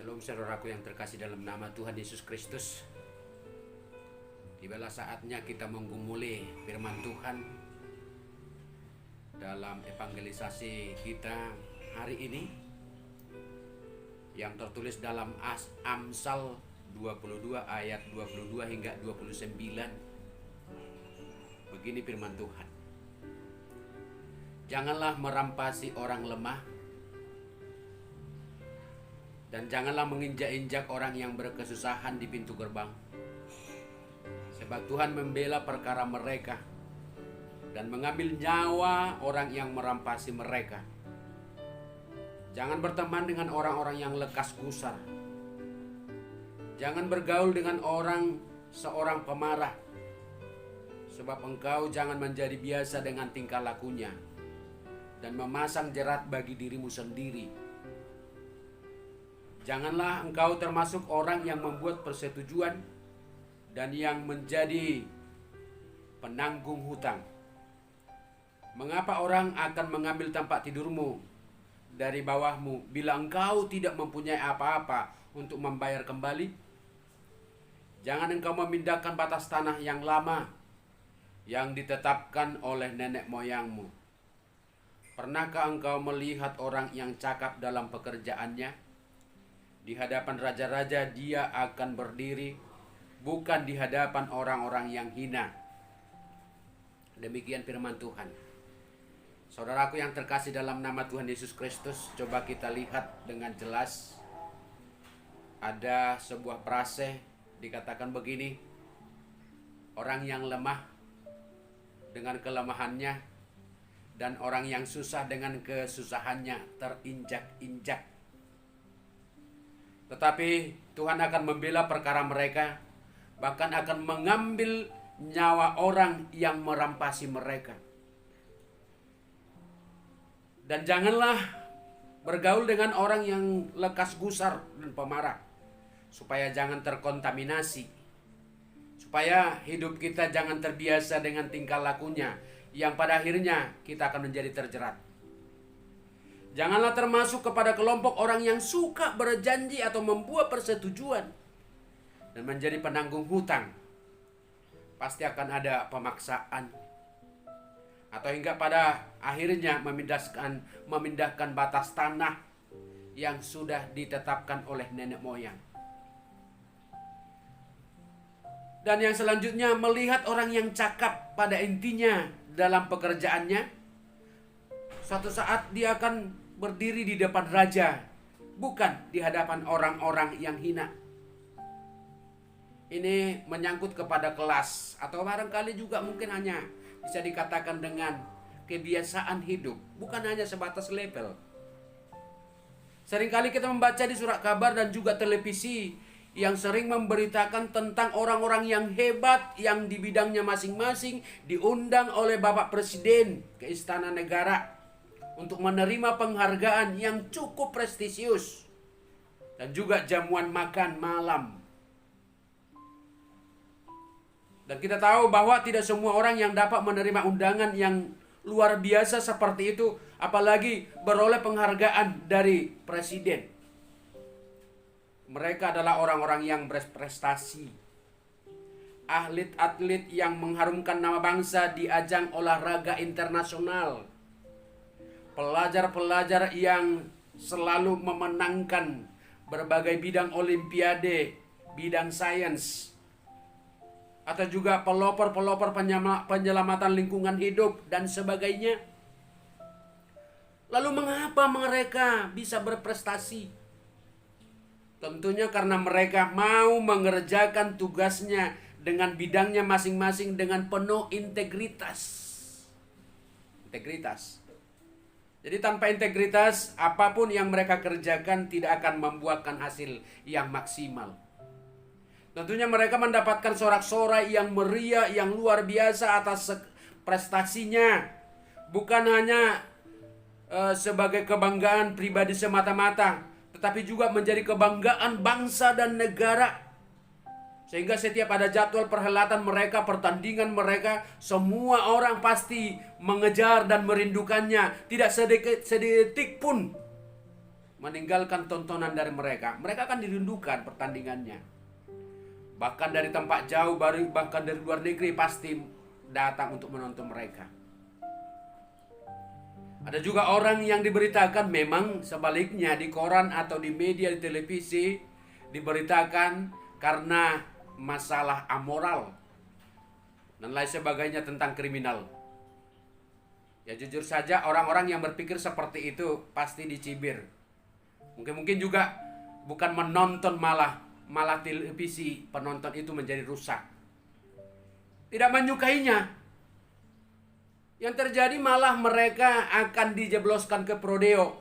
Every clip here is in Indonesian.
Shalom saudaraku yang terkasih dalam nama Tuhan Yesus Kristus. Tibalah saatnya kita menggumuli firman Tuhan dalam evangelisasi kita hari ini yang tertulis dalam Amsal 22 ayat 22 hingga 29. Begini firman Tuhan. Janganlah merampasi orang lemah, dan janganlah menginjak-injak orang yang berkesusahan di pintu gerbang. Sebab Tuhan membela perkara mereka dan mengambil nyawa orang yang merampasi mereka. Jangan berteman dengan orang-orang yang lekas gusar. Jangan bergaul dengan seorang pemarah. Sebab engkau jangan menjadi biasa dengan tingkah lakunya dan memasang jerat bagi dirimu sendiri. Janganlah engkau termasuk orang yang membuat persetujuan dan yang menjadi penanggung hutang. Mengapa orang akan mengambil tempat tidurmu dari bawahmu bila engkau tidak mempunyai apa-apa untuk membayar kembali? Jangan engkau memindahkan batas tanah yang lama yang ditetapkan oleh nenek moyangmu. Pernahkah engkau melihat orang yang cakap dalam pekerjaannya? Di hadapan raja-raja dia akan berdiri, bukan di hadapan orang-orang yang hina. Demikian firman Tuhan. Saudaraku yang terkasih dalam nama Tuhan Yesus Kristus, coba kita lihat dengan jelas. Ada sebuah frase dikatakan begini: orang yang lemah dengan kelemahannya dan orang yang susah dengan kesusahannya terinjak-injak. Tetapi Tuhan akan membela perkara mereka, bahkan akan mengambil nyawa orang yang merampasi mereka. Dan janganlah bergaul dengan orang yang lekas gusar dan pemarah, supaya jangan terkontaminasi, supaya hidup kita jangan terbiasa dengan tingkah lakunya, yang pada akhirnya kita akan menjadi terjerat. Janganlah termasuk kepada kelompok orang yang suka berjanji atau membuat persetujuan dan menjadi penanggung hutang. Pasti akan ada pemaksaan, atau hingga pada akhirnya memindahkan batas tanah yang sudah ditetapkan oleh nenek moyang. Dan yang selanjutnya, melihat orang yang cakap pada intinya dalam pekerjaannya. Suatu saat dia akan berdiri di depan raja, bukan di hadapan orang-orang yang hina. Ini menyangkut kepada kelas, atau barangkali juga mungkin hanya bisa dikatakan dengan kebiasaan hidup, bukan hanya sebatas level. Seringkali kita membaca di surat kabar dan juga televisi yang sering memberitakan tentang orang-orang yang hebat yang di bidangnya masing-masing diundang oleh Bapak Presiden ke Istana Negara untuk menerima penghargaan yang cukup prestisius dan juga jamuan makan malam. Dan kita tahu bahwa tidak semua orang yang dapat menerima undangan yang luar biasa seperti itu, apalagi beroleh penghargaan dari presiden. Mereka adalah orang-orang yang berprestasi, atlet-atlet yang mengharumkan nama bangsa di ajang olahraga internasional, pelajar-pelajar yang selalu memenangkan berbagai bidang olimpiade, bidang sains, atau juga pelopor-pelopor penyelamatan lingkungan hidup dan sebagainya. Lalu mengapa mereka bisa berprestasi? Tentunya karena mereka mau mengerjakan tugasnya dengan bidangnya masing-masing dengan penuh integritas. Jadi tanpa integritas, apapun yang mereka kerjakan tidak akan membuahkan hasil yang maksimal. Tentunya mereka mendapatkan sorak-sorai yang meriah, yang luar biasa atas prestasinya. Bukan hanya sebagai kebanggaan pribadi semata-mata, tetapi juga menjadi kebanggaan bangsa dan negara. Sehingga setiap ada jadwal perhelatan mereka, pertandingan mereka, semua orang pasti mengejar dan merindukannya. Tidak sedetik pun meninggalkan tontonan dari mereka, mereka akan dirindukan pertandingannya. Bahkan dari tempat jauh, bahkan dari luar negeri pasti datang untuk menonton mereka. Ada juga orang yang diberitakan memang sebaliknya di koran atau di media, di televisi diberitakan karena masalah amoral dan lain sebagainya tentang kriminal. Ya jujur saja orang-orang yang berpikir seperti itu pasti dicibir. Mungkin juga bukan menonton malah televisi penonton itu menjadi rusak. Tidak menyukainya. Yang terjadi malah mereka akan dijebloskan ke prodeo.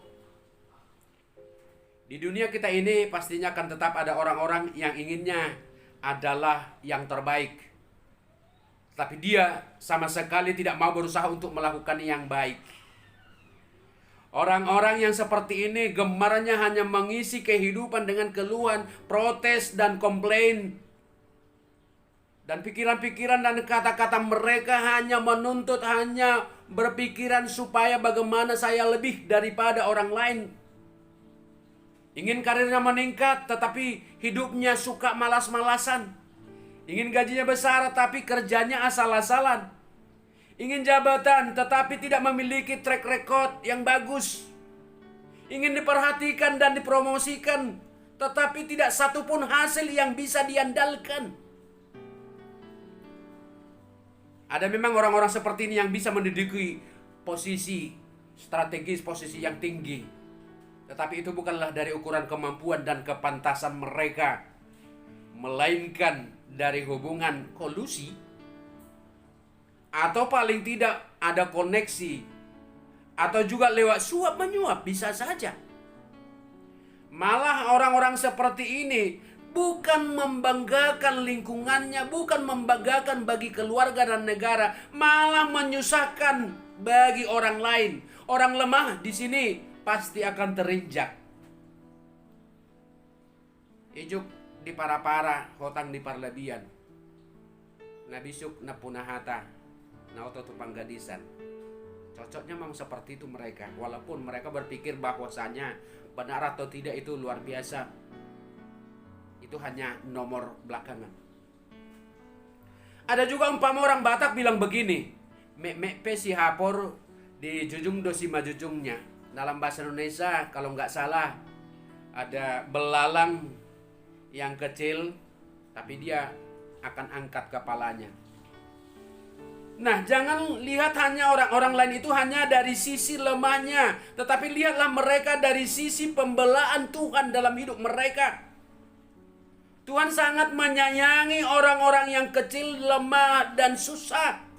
Di dunia kita ini pastinya akan tetap ada orang-orang yang inginnya adalah yang terbaik. Tapi dia sama sekali tidak mau berusaha untuk melakukan yang baik. Orang-orang yang seperti ini gemarnya hanya mengisi kehidupan dengan keluhan, protes, dan komplain. Dan pikiran-pikiran dan kata-kata mereka hanya menuntut, hanya berpikiran supaya bagaimana saya lebih daripada orang lain. Ingin karirnya meningkat tetapi hidupnya suka malas-malasan. Ingin gajinya besar tapi kerjanya asal-asalan. Ingin jabatan tetapi tidak memiliki track record yang bagus. Ingin diperhatikan dan dipromosikan tetapi tidak satupun hasil yang bisa diandalkan. Ada memang orang-orang seperti ini yang bisa menduduki posisi strategis, posisi yang tinggi. Tetapi itu bukanlah dari ukuran kemampuan dan kepantasan mereka, melainkan dari hubungan kolusi, atau paling tidak ada koneksi, atau juga lewat suap menyuap, bisa saja. Malah orang-orang seperti ini bukan membanggakan lingkungannya, bukan membanggakan bagi keluarga dan negara, malah menyusahkan bagi orang lain. Orang lemah di sini pasti akan terinjak. Ijuk di para-para, hotang di parlebian. Nabisuk na punahata, na oto panggadisan. Cocoknya memang seperti itu mereka, walaupun mereka berpikir bahwasanya benar atau tidak itu luar biasa. Itu hanya nomor belakangan. Ada juga umpama orang Batak bilang begini, mek si hapor di jujung dosi majujungnya. Dalam bahasa Indonesia kalau nggak salah ada belalang yang kecil tapi dia akan angkat kepalanya. Nah, jangan lihat hanya orang-orang lain itu hanya dari sisi lemahnya, tetapi lihatlah mereka dari sisi pembelaan Tuhan dalam hidup mereka. Tuhan sangat menyayangi orang-orang yang kecil, lemah, dan susah.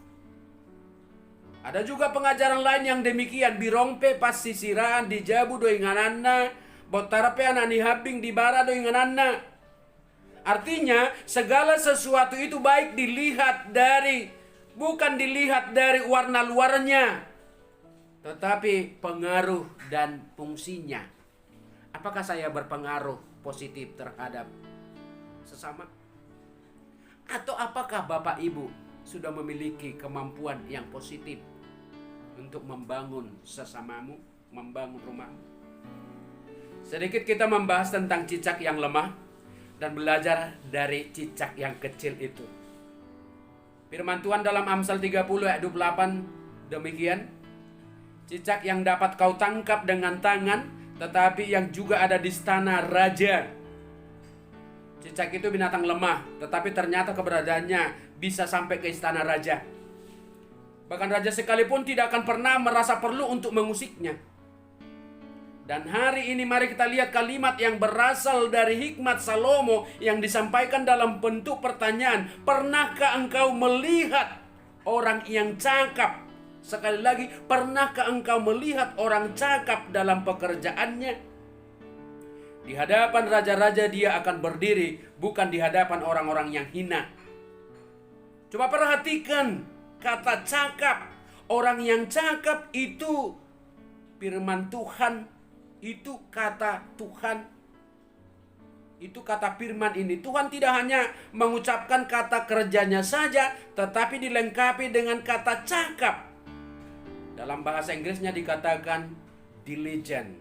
Ada juga pengajaran lain yang demikian. Birongpe pas sisiran, dijabu doingananna, botarpe anani habing di bara doingananna. Artinya, segala sesuatu itu baik dilihat bukan dilihat dari warna luarnya, tetapi pengaruh dan fungsinya. Apakah saya berpengaruh positif terhadap sesama? Atau apakah Bapak Ibu sudah memiliki kemampuan yang positif untuk membangun sesamamu, membangun rumahmu? Sedikit kita membahas tentang cicak yang lemah dan belajar dari cicak yang kecil itu. Firman Tuhan dalam Amsal 30 ayat 28 demikian. Cicak yang dapat kau tangkap dengan tangan, tetapi yang juga ada di istana raja. Cicak itu binatang lemah, tetapi ternyata keberadaannya bisa sampai ke istana raja. Bahkan raja sekalipun tidak akan pernah merasa perlu untuk mengusiknya. Dan hari ini mari kita lihat kalimat yang berasal dari hikmat Salomo yang disampaikan dalam bentuk pertanyaan. Pernahkah engkau melihat orang yang cakap? Sekali lagi, pernahkah engkau melihat orang cakap dalam pekerjaannya? Di hadapan raja-raja dia akan berdiri, bukan di hadapan orang-orang yang hina. Coba perhatikan kata cakap. Orang yang cakap itu firman Tuhan. Itu kata Tuhan, itu kata firman ini. Tuhan tidak hanya mengucapkan kata kerjanya saja, tetapi dilengkapi dengan kata cakap. Dalam bahasa Inggrisnya dikatakan diligent.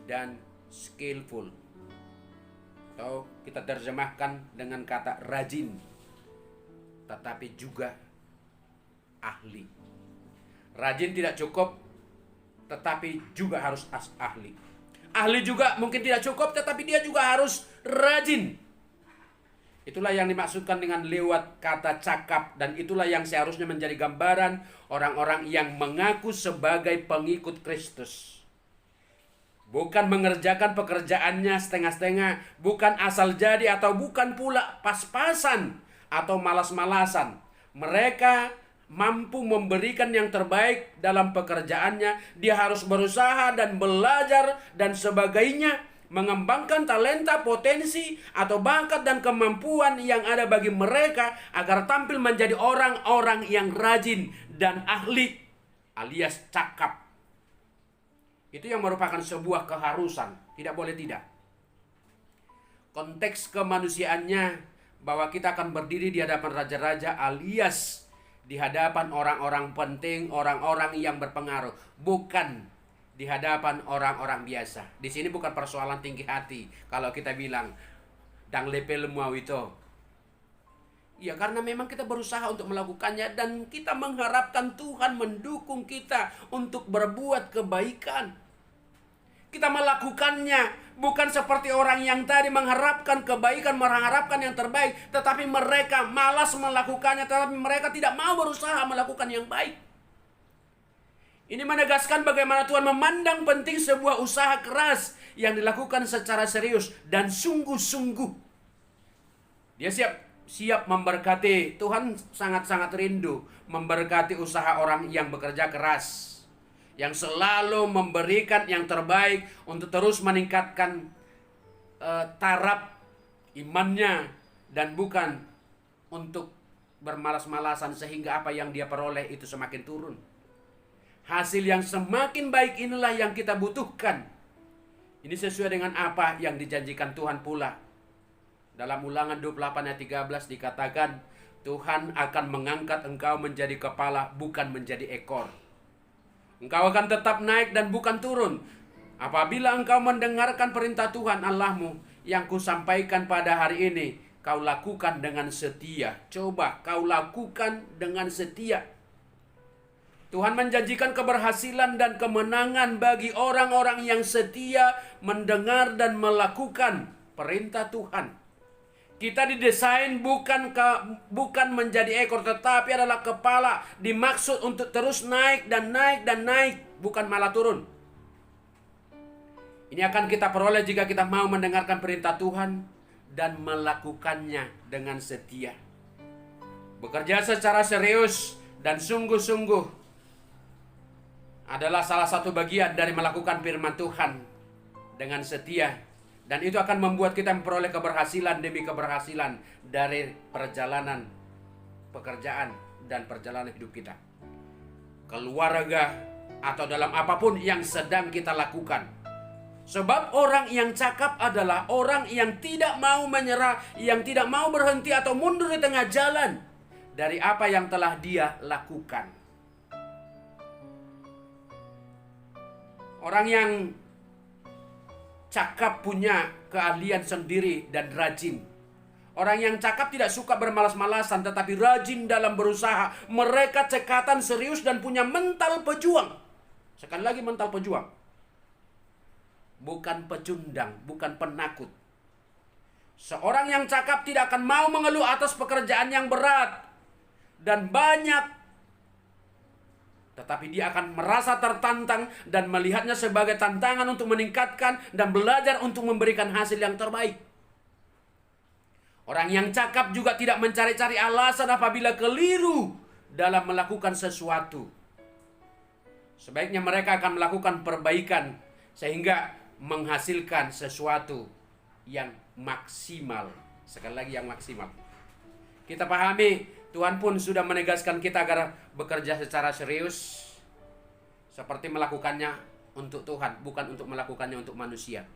dan skillful. Atau kita terjemahkan dengan kata rajin, tetapi juga ahli. Rajin tidak cukup, tetapi juga harus ahli. Ahli juga mungkin tidak cukup, tetapi dia juga harus rajin. Itulah yang dimaksudkan dengan lewat kata cakap, dan itulah yang seharusnya menjadi gambaran orang-orang yang mengaku sebagai pengikut Kristus. Bukan mengerjakan pekerjaannya setengah-setengah, bukan asal jadi atau bukan pula pas-pasan atau malas-malasan. Mereka mampu memberikan yang terbaik dalam pekerjaannya. Dia harus berusaha dan belajar dan sebagainya, mengembangkan talenta, potensi, atau bakat dan kemampuan yang ada bagi mereka agar tampil menjadi orang-orang yang rajin dan ahli alias cakap. Itu yang merupakan sebuah keharusan, tidak boleh tidak. Konteks kemanusiaannya bahwa kita akan berdiri di hadapan raja-raja alias di hadapan orang-orang penting, orang-orang yang berpengaruh, bukan di hadapan orang-orang biasa. Di sini bukan persoalan tinggi hati. Kalau kita bilang dang lepel mau itu, ya karena memang kita berusaha untuk melakukannya dan kita mengharapkan Tuhan mendukung kita untuk berbuat kebaikan. Kita melakukannya bukan seperti orang yang tadi mengharapkan kebaikan, mengharapkan yang terbaik, tetapi mereka malas melakukannya, tetapi mereka tidak mau berusaha melakukan yang baik. Ini menegaskan bagaimana Tuhan memandang penting sebuah usaha keras yang dilakukan secara serius dan sungguh-sungguh. Dia siap memberkati. Tuhan sangat-sangat rindu memberkati usaha orang yang bekerja keras, yang selalu memberikan yang terbaik untuk terus meningkatkan taraf imannya, dan bukan untuk bermalas-malasan sehingga apa yang dia peroleh itu semakin turun. Hasil yang semakin baik inilah yang kita butuhkan. Ini sesuai dengan apa yang dijanjikan Tuhan pula. Dalam Ulangan 28 ayat 13 dikatakan, Tuhan akan mengangkat engkau menjadi kepala, bukan menjadi ekor. Engkau akan tetap naik dan bukan turun. Apabila engkau mendengarkan perintah Tuhan Allahmu yang kusampaikan pada hari ini, kau lakukan dengan setia. Coba kau lakukan dengan setia. Tuhan menjanjikan keberhasilan dan kemenangan bagi orang-orang yang setia mendengar dan melakukan perintah Tuhan. Kita didesain bukan menjadi ekor, tetapi adalah kepala. Dimaksud untuk terus naik dan naik dan naik, bukan malah turun. Ini akan kita peroleh jika kita mau mendengarkan perintah Tuhan dan melakukannya dengan setia. Bekerja secara serius dan sungguh-sungguh adalah salah satu bagian dari melakukan firman Tuhan dengan setia. Dan itu akan membuat kita memperoleh keberhasilan demi keberhasilan dari perjalanan pekerjaan dan perjalanan hidup kita. Keluarga atau dalam apapun yang sedang kita lakukan. Sebab orang yang cakap adalah orang yang tidak mau menyerah, yang tidak mau berhenti atau mundur di tengah jalan dari apa yang telah dia lakukan. Orang yang cakap punya keahlian sendiri dan rajin. Orang yang cakap tidak suka bermalas-malasan, tetapi rajin dalam berusaha. Mereka cekatan serius dan punya mental pejuang. Sekali lagi, mental pejuang. Bukan pecundang, bukan penakut. Seorang yang cakap tidak akan mau mengeluh atas pekerjaan yang berat dan banyak, tetapi dia akan merasa tertantang dan melihatnya sebagai tantangan untuk meningkatkan dan belajar untuk memberikan hasil yang terbaik. Orang yang cakap juga tidak mencari-cari alasan apabila keliru dalam melakukan sesuatu. Sebaiknya mereka akan melakukan perbaikan sehingga menghasilkan sesuatu yang maksimal. Sekali lagi, yang maksimal. Kita pahami, Tuhan pun sudah menegaskan kita agar bekerja secara serius, seperti melakukannya untuk Tuhan, bukan untuk melakukannya untuk manusia.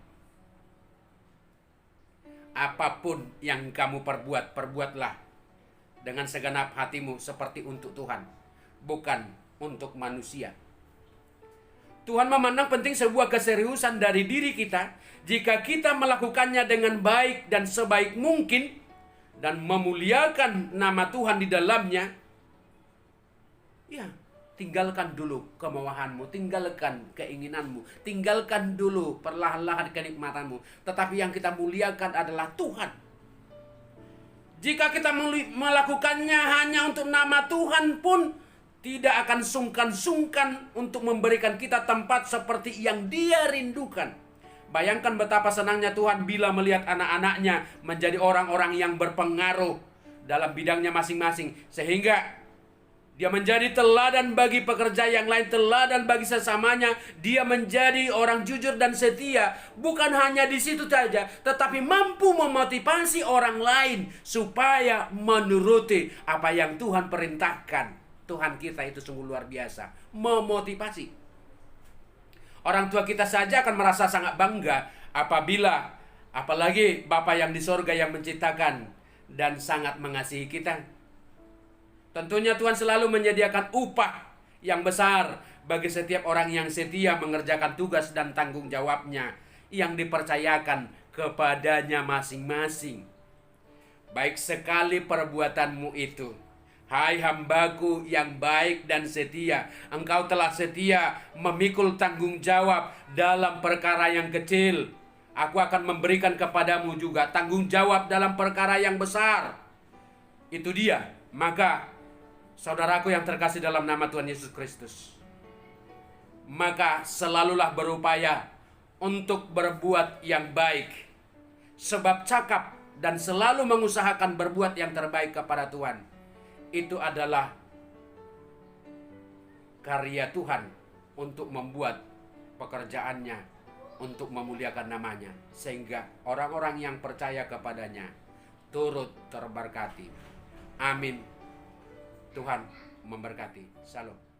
Apapun yang kamu perbuat, perbuatlah dengan segenap hatimu seperti untuk Tuhan, bukan untuk manusia. Tuhan memandang penting sebuah keseriusan dari diri kita. Jika kita melakukannya dengan baik dan sebaik mungkin dan memuliakan nama Tuhan di dalamnya, ya, tinggalkan dulu kemauanmu, tinggalkan keinginanmu, tinggalkan dulu perlahan-lahan kenikmatanmu. Tetapi yang kita muliakan adalah Tuhan. Jika kita melakukannya hanya untuk nama Tuhan pun, tidak akan sungkan-sungkan untuk memberikan kita tempat seperti yang Dia rindukan. Bayangkan betapa senangnya Tuhan bila melihat anak-anaknya menjadi orang-orang yang berpengaruh dalam bidangnya masing-masing, sehingga dia menjadi teladan bagi pekerja yang lain, teladan bagi sesamanya. Dia menjadi orang jujur dan setia. Bukan hanya di situ saja, tetapi mampu memotivasi orang lain supaya menuruti apa yang Tuhan perintahkan. Tuhan kita itu sungguh luar biasa, memotivasi. Orang tua kita saja akan merasa sangat bangga apabila, apalagi Bapa yang di sorga yang menciptakan dan sangat mengasihi kita. Tentunya Tuhan selalu menyediakan upah yang besar bagi setiap orang yang setia mengerjakan tugas dan tanggung jawabnya yang dipercayakan kepadanya masing-masing. Baik sekali perbuatanmu itu, hai hambaku yang baik dan setia. Engkau telah setia memikul tanggung jawab dalam perkara yang kecil. Aku akan memberikan kepadamu juga tanggung jawab dalam perkara yang besar. Itu dia. Maka saudaraku yang terkasih dalam nama Tuhan Yesus Kristus, maka selalulah berupaya untuk berbuat yang baik. Sebab cakap dan selalu mengusahakan berbuat yang terbaik kepada Tuhan, itu adalah karya Tuhan untuk membuat pekerjaannya, untuk memuliakan namanya, sehingga orang-orang yang percaya kepadanya turut terberkati. Amin. Tuhan memberkati. Shalom.